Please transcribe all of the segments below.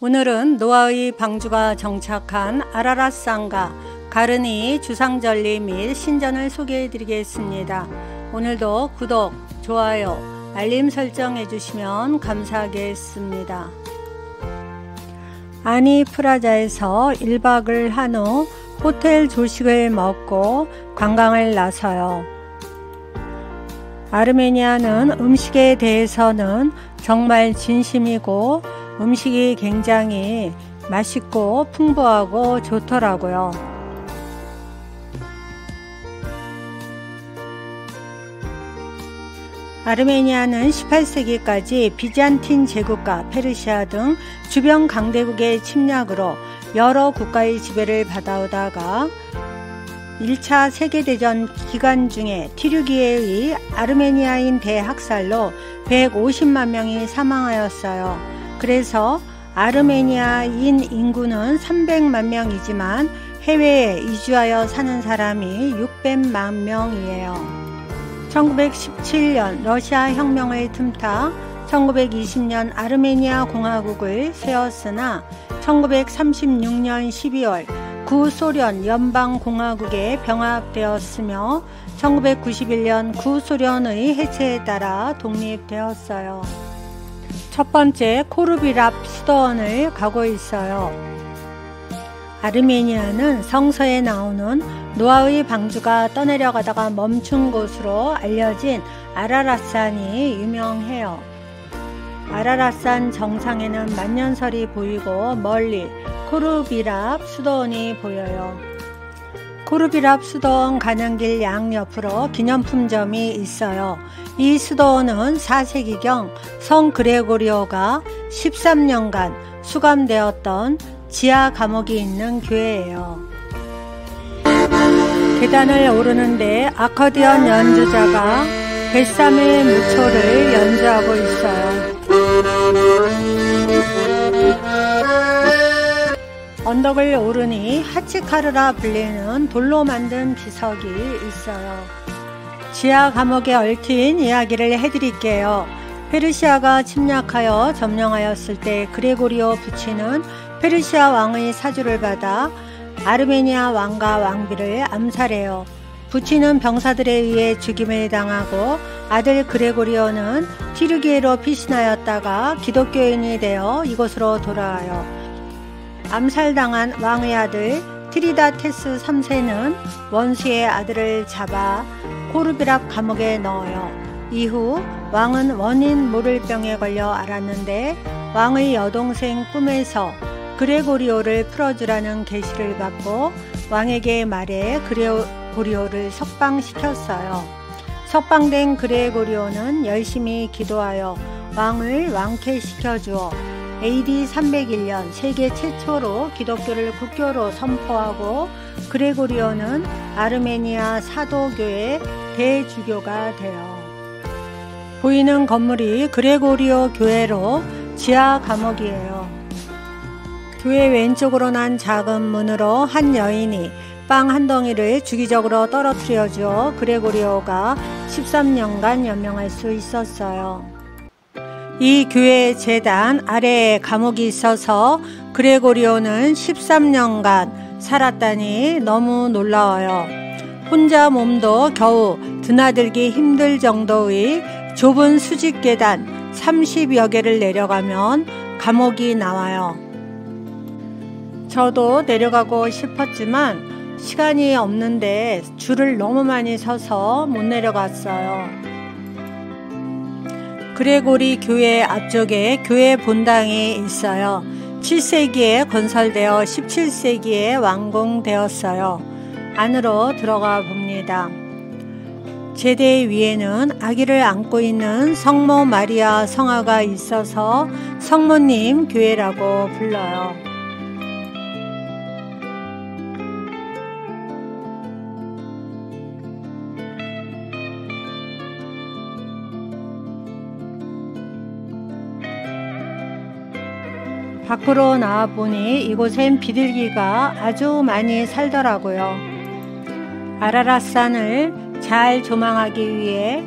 오늘은 노아의 방주가 정착한 아라랏산과 가르니 주상절리 및 신전을 소개해 드리겠습니다. 오늘도 구독, 좋아요, 알림 설정해 주시면 감사하겠습니다. 아니 프라자에서 1박을 한 후 호텔 조식을 먹고 관광을 나서요. 아르메니아는 음식에 대해서는 정말 진심이고 음식이 굉장히 맛있고 풍부하고 좋더라고요. 아르메니아는 18세기까지 비잔틴 제국과 페르시아 등 주변 강대국의 침략으로 여러 국가의 지배를 받아오다가 1차 세계대전 기간 중에 티르기에 의 아르메니아인 대학살로 150만 명이 사망하였어요. 그래서 아르메니아인 인구는 300만 명이지만 해외에 이주하여 사는 사람이 600만 명이에요. 1917년 러시아 혁명을 틈타 1920년 아르메니아 공화국을 세웠으나 1936년 12월 구소련 연방공화국에 병합되었으며 1991년 구소련의 해체에 따라 독립되었어요. 첫 번째 코르비랍 수도원을 가고 있어요. 아르메니아는 성서에 나오는 노아의 방주가 떠내려가다가 멈춘 곳으로 알려진 아라랏산이 유명해요. 아라랏산 정상에는 만년설이 보이고 멀리 코르비랍 수도원이 보여요. 코르비랍 수도원 가는 길 양옆으로 기념품점이 있어요. 이 수도원은 4세기경 성 그레고리오가 13년간 수감되었던 지하 감옥이 있는 교회예요. 계단을 오르는데 아코디언 연주자가 뱃사밀 무초를 연주하고 있어요. 언덕을 오르니 하치카르라 불리는 돌로 만든 비석이 있어요. 지하 감옥에 얽힌 이야기를 해드릴게요. 페르시아가 침략하여 점령하였을 때 그레고리오 부치는 페르시아 왕의 사주를 받아 아르메니아 왕과 왕비를 암살해요. 부치는 병사들에 의해 죽임을 당하고 아들 그레고리오는 티르기에로 피신하였다가 기독교인이 되어 이곳으로 돌아와요. 암살당한 왕의 아들 트리다테스 3세는 원수의 아들을 잡아 코르비랍 감옥에 넣어요. 이후 왕은 원인 모를 병에 걸려 앓았는데 왕의 여동생 꿈에서 그레고리오를 풀어주라는 계시를 받고 왕에게 말해 그레고리오를 석방시켰어요. 석방된 그레고리오는 열심히 기도하여 왕을 왕쾌시켜주어 AD 301년 세계 최초로 기독교를 국교로 선포하고 그레고리오는 아르메니아 사도교의 대주교가 되어 보이는 건물이 그레고리오 교회로 지하 감옥이에요. 교회 왼쪽으로 난 작은 문으로 한 여인이 빵 한 덩이를 주기적으로 떨어뜨려 주어 그레고리오가 13년간 연명할 수 있었어요. 이 교회 제단 아래에 감옥이 있어서 그레고리오는 13년간 살았다니 너무 놀라워요. 혼자 몸도 겨우 드나들기 힘들 정도의 좁은 수직 계단 30여 개를 내려가면 감옥이 나와요. 저도 내려가고 싶었지만 시간이 없는데 줄을 너무 많이 서서 못 내려갔어요. 그레고리 교회 앞쪽에 교회 본당이 있어요. 7세기에 건설되어 17세기에 완공되었어요. 안으로 들어가 봅니다. 제대 위에는 아기를 안고 있는 성모 마리아 성화가 있어서 성모님 교회라고 불러요. 밖으로 나와보니 이곳엔 비둘기가 아주 많이 살더라고요. 아라랏산을 잘 조망하기 위해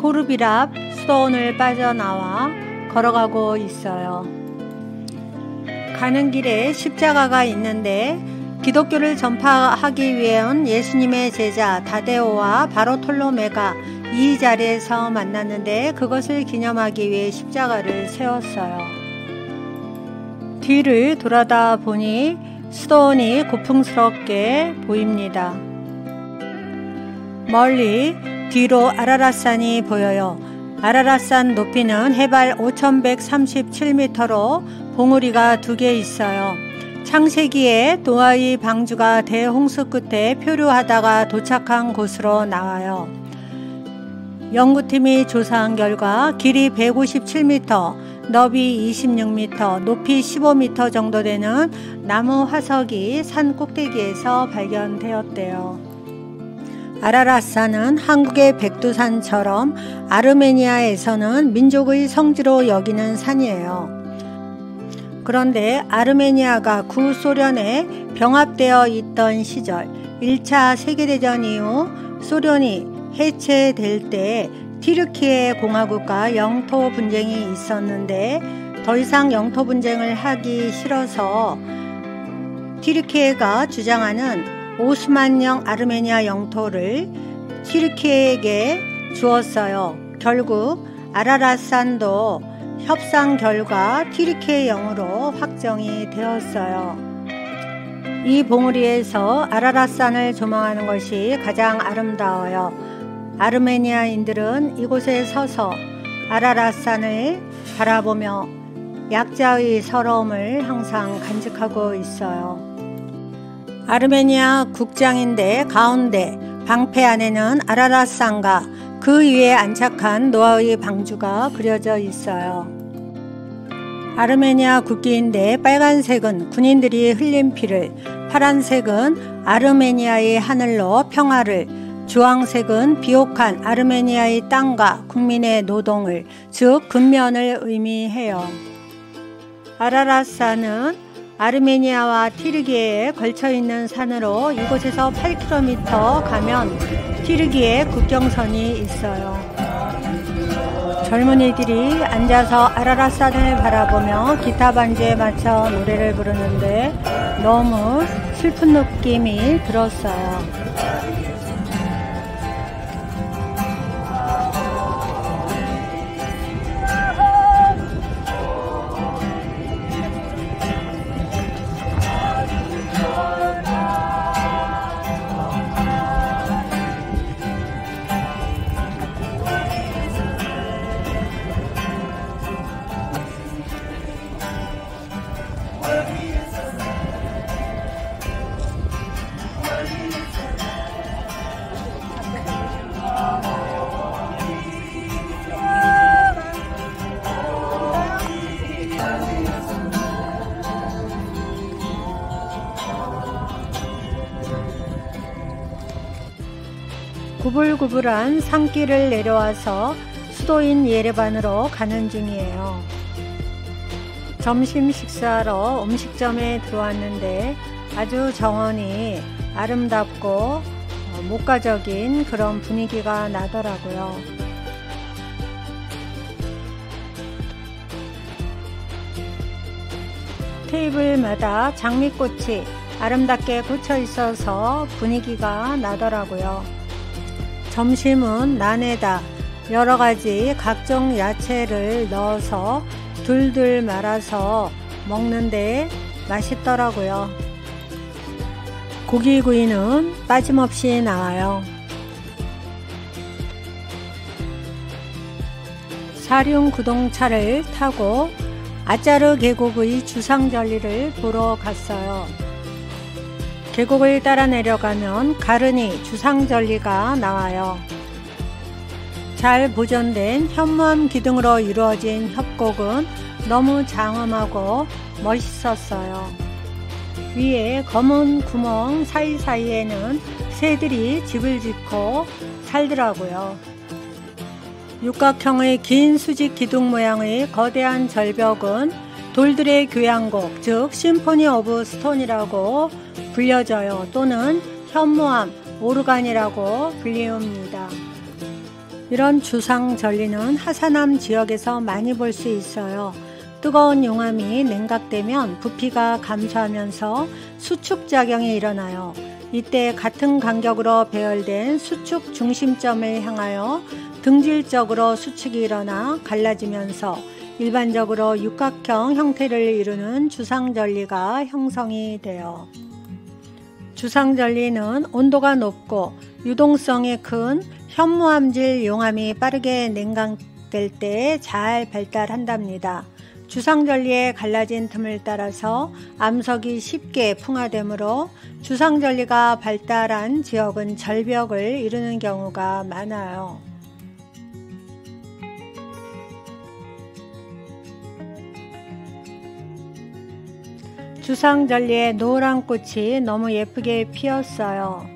코르비랍 수도원을 빠져나와 걸어가고 있어요. 가는 길에 십자가가 있는데 기독교를 전파하기 위해 예수님의 제자 다데오와 바르톨로메가 이 자리에서 만났는데 그것을 기념하기 위해 십자가를 세웠어요. 뒤를 돌아다 보니 수도원이 고풍스럽게 보입니다. 멀리 뒤로 아라랏산이 보여요. 아라랏산 높이는 해발 5137m로 봉우리가 2개 있어요. 창세기에 노아의 방주가 대홍수 끝에 표류하다가 도착한 곳으로 나와요. 연구팀이 조사한 결과 길이 157m, 너비 26m, 높이 15m 정도 되는 나무 화석이 산 꼭대기에서 발견되었대요. 아라랏산은 한국의 백두산처럼 아르메니아에서는 민족의 성지로 여기는 산이에요. 그런데 아르메니아가 구소련에 병합되어 있던 시절 1차 세계대전 이후 소련이 해체될 때 티르키예 공화국과 영토 분쟁이 있었는데 더 이상 영토 분쟁을 하기 싫어서 티르키예가 주장하는 오스만령 아르메니아 영토를 티르키예에게 주었어요. 결국 아라랏산도 협상 결과 티르키예령으로 확정이 되었어요. 이 봉우리에서 아라랏산을 조망하는 것이 가장 아름다워요. 아르메니아인들은 이곳에 서서 아라랏산을 바라보며 약자의 서러움을 항상 간직하고 있어요. 아르메니아 국장인데 가운데 방패 안에는 아라랏산과 그 위에 안착한 노아의 방주가 그려져 있어요. 아르메니아 국기인데 빨간색은 군인들이 흘린 피를, 파란색은 아르메니아의 하늘로 평화를, 주황색은 비옥한 아르메니아의 땅과 국민의 노동을, 즉 근면을 의미해요. 아라랏산은 아르메니아와 티르기예에 걸쳐있는 산으로 이곳에서 8km 가면 티르기예 국경선이 있어요. 젊은이들이 앉아서 아라랏산을 바라보며 기타 반주에 맞춰 노래를 부르는데 너무 슬픈 느낌이 들었어요. 구불구불한 산길을 내려와서 수도인 예레반으로 가는 중이에요. 점심 식사하러 음식점에 들어왔는데 아주 정원이 아름답고 목가적인 그런 분위기가 나더라고요. 테이블마다 장미꽃이 아름답게 꽂혀 있어서 분위기가 나더라고요. 점심은 난에다 여러가지 각종 야채를 넣어서 둘둘 말아서 먹는데 맛있더라고요. 고기구이는 빠짐없이 나와요. 사륜 구동차를 타고 아짜르 계곡의 주상절리를 보러 갔어요. 계곡을 따라 내려가면 가르니 주상절리가 나와요. 잘 보존된 현무암 기둥으로 이루어진 협곡은 너무 장엄하고 멋있었어요. 위에 검은 구멍 사이사이에는 새들이 집을 짓고 살더라고요. 육각형의 긴 수직 기둥 모양의 거대한 절벽은 돌들의 교향곡, 즉 심포니 오브 스톤이라고 불려져요. 또는 현무암, 오르간이라고 불리웁니다. 이런 주상절리는 하사남 지역에서 많이 볼 수 있어요. 뜨거운 용암이 냉각되면 부피가 감소하면서 수축작용이 일어나요. 이때 같은 간격으로 배열된 수축 중심점을 향하여 등질적으로 수축이 일어나 갈라지면서 일반적으로 육각형 형태를 이루는 주상절리가 형성이 돼요. 주상절리는 온도가 높고 유동성이 큰 현무암질 용암이 빠르게 냉각될 때 잘 발달한답니다. 주상절리의 갈라진 틈을 따라서 암석이 쉽게 풍화되므로 주상절리가 발달한 지역은 절벽을 이루는 경우가 많아요. 주상절리의 노란 꽃이 너무 예쁘게 피었어요.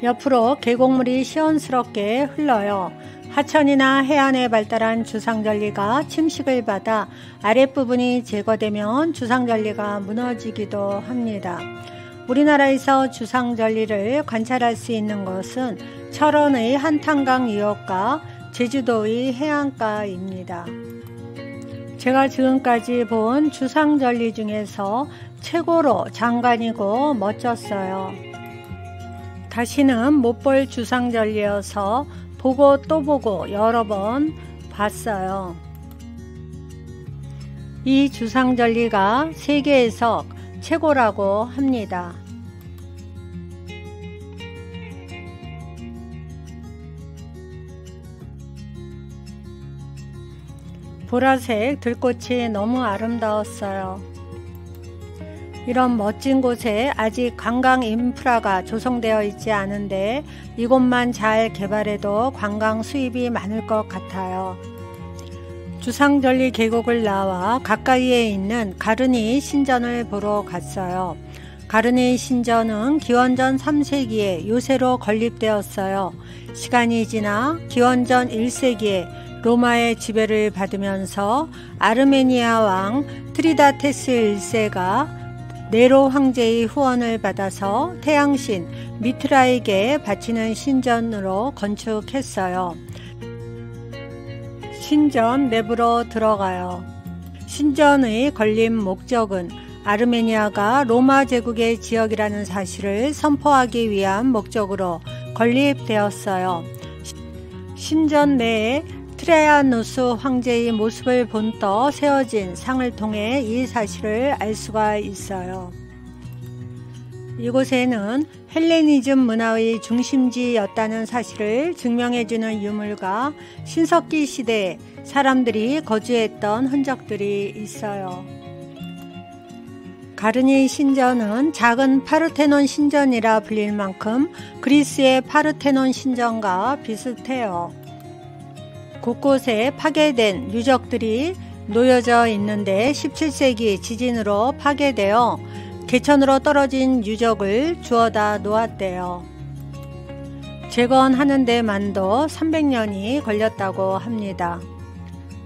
옆으로 계곡물이 시원스럽게 흘러요. 하천이나 해안에 발달한 주상절리가 침식을 받아 아랫부분이 제거되면 주상절리가 무너지기도 합니다. 우리나라에서 주상절리를 관찰할 수 있는 곳은 철원의 한탄강 유역과 제주도의 해안가입니다. 제가 지금까지 본 주상절리 중에서 최고로 장관이고 멋졌어요. 다시는 못 볼 주상절리여서 보고 또 보고 여러 번 봤어요. 이 주상절리가 세계에서 최고라고 합니다. 보라색 들꽃이 너무 아름다웠어요. 이런 멋진 곳에 아직 관광 인프라가 조성되어 있지 않은데 이곳만 잘 개발해도 관광 수입이 많을 것 같아요. 주상절리 계곡을 나와 가까이에 있는 가르니 신전을 보러 갔어요. 가르니 신전은 기원전 3세기에 요새로 건립되었어요. 시간이 지나 기원전 1세기에 로마의 지배를 받으면서 아르메니아 왕 트리다테스 1세가 네로 황제의 후원을 받아서 태양신 미트라에게 바치는 신전으로 건축했어요. 신전 내부로 들어가요. 신전의 건립 목적은 아르메니아가 로마 제국의 지역이라는 사실을 선포하기 위한 목적으로 건립되었어요. 신전 내에 트레아누스 황제의 모습을 본떠 세워진 상을 통해 이 사실을 알 수가 있어요. 이곳에는 헬레니즘 문화의 중심지였다는 사실을 증명해주는 유물과 신석기 시대에 사람들이 거주했던 흔적들이 있어요. 가르니 신전은 작은 파르테논 신전이라 불릴 만큼 그리스의 파르테논 신전과 비슷해요. 곳곳에 파괴된 유적들이 놓여져 있는데 17세기 지진으로 파괴되어 개천으로 떨어진 유적을 주워다 놓았대요. 재건하는 데만도 300년이 걸렸다고 합니다.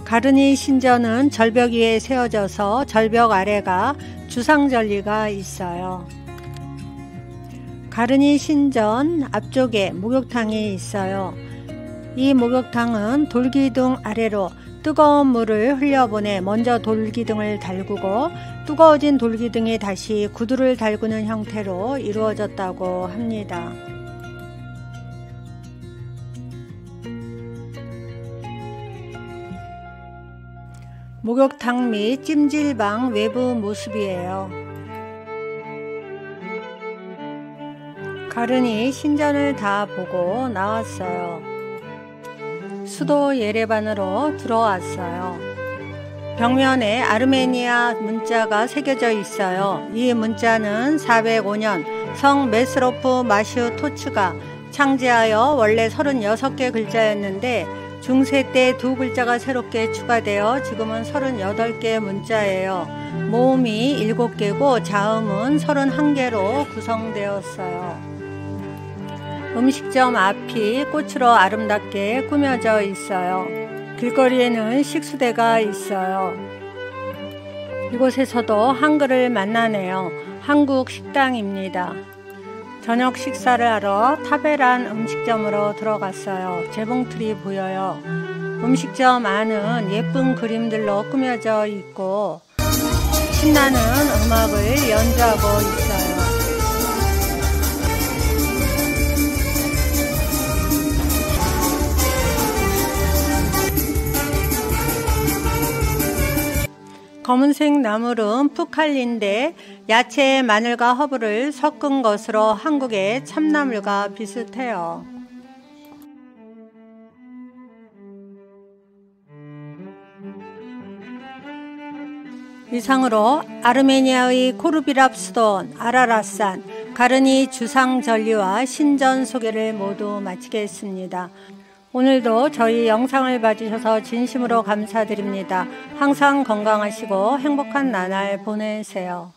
가르니 신전은 절벽 위에 세워져서 절벽 아래가 주상절리가 있어요. 가르니 신전 앞쪽에 목욕탕이 있어요. 이 목욕탕은 돌기둥 아래로 뜨거운 물을 흘려보내 먼저 돌기둥을 달구고 뜨거워진 돌기둥이 다시 구두를 달구는 형태로 이루어졌다고 합니다. 목욕탕 및 찜질방 외부 모습이에요. 가르니 신전을 다 보고 나왔어요. 수도 예레반으로 들어왔어요. 벽면에 아르메니아 문자가 새겨져 있어요. 이 문자는 405년 성 메스로프 마시우 토츠가 창제하여 원래 36개 글자였는데 중세 때 2글자가 새롭게 추가되어 지금은 38개 문자예요. 모음이 7개고 자음은 31개로 구성되었어요. 음식점 앞이 꽃으로 아름답게 꾸며져 있어요. 길거리에는 식수대가 있어요. 이곳에서도 한글을 만나네요. 한국 식당입니다. 저녁 식사를 하러 타베란 음식점으로 들어갔어요. 재봉틀이 보여요. 음식점 안은 예쁜 그림들로 꾸며져 있고 신나는 음악을 연주하고 있어요. 검은색 나물은 푸칼리인데 야채, 마늘과 허브를 섞은 것으로 한국의 참나물과 비슷해요. 이상으로 아르메니아의 코르비랍 수도원, 아라랏산, 가르니 주상절리와 신전 소개를 모두 마치겠습니다. 오늘도 저희 영상을 봐주셔서 진심으로 감사드립니다. 항상 건강하시고 행복한 나날 보내세요.